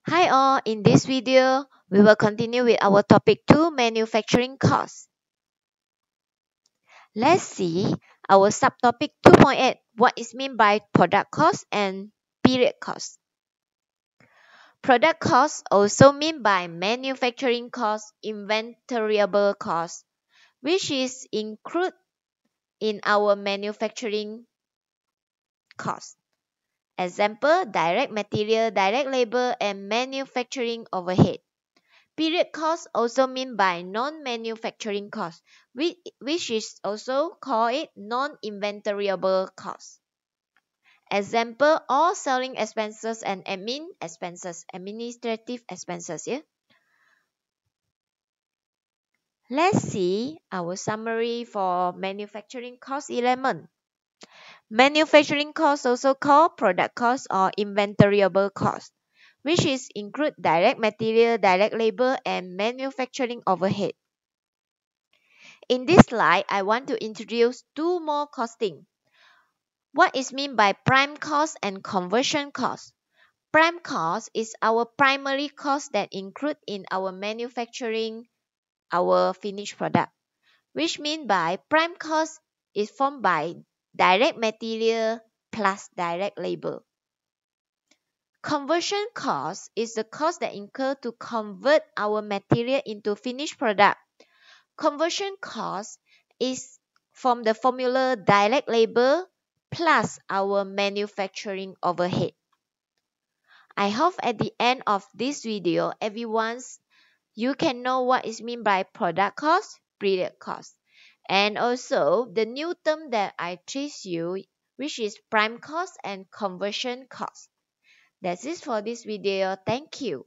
Hi all, in this video, we will continue with our topic 2 manufacturing costs. Let's see our subtopic 2.8 what is meant by product cost and period cost. Product costs also mean by manufacturing cost, inventoriable cost, which is included in our manufacturing cost. Example, direct material, direct labor, and manufacturing overhead. Period cost also mean by non-manufacturing cost, which is also called it non-inventoriable cost. Example, all selling expenses and admin expenses, administrative expenses. Yeah. Let's see our summary for manufacturing cost element. Manufacturing cost also called product cost or inventoriable cost, which is include direct material, direct labor, and manufacturing overhead. In this slide, I want to introduce two more costing. What is meant by prime cost and conversion cost? Prime cost is our primary cost that include in our manufacturing our finished product, which mean by prime cost is formed by direct material plus direct labor. Conversion cost is the cost that incur to convert our material into finished product. Conversion cost is from the formula direct labor plus our manufacturing overhead. I hope at the end of this video, you can know what is meant by product cost, period cost, and also the new term that I teach you, which is prime cost and conversion cost. That's it for this video. Thank you.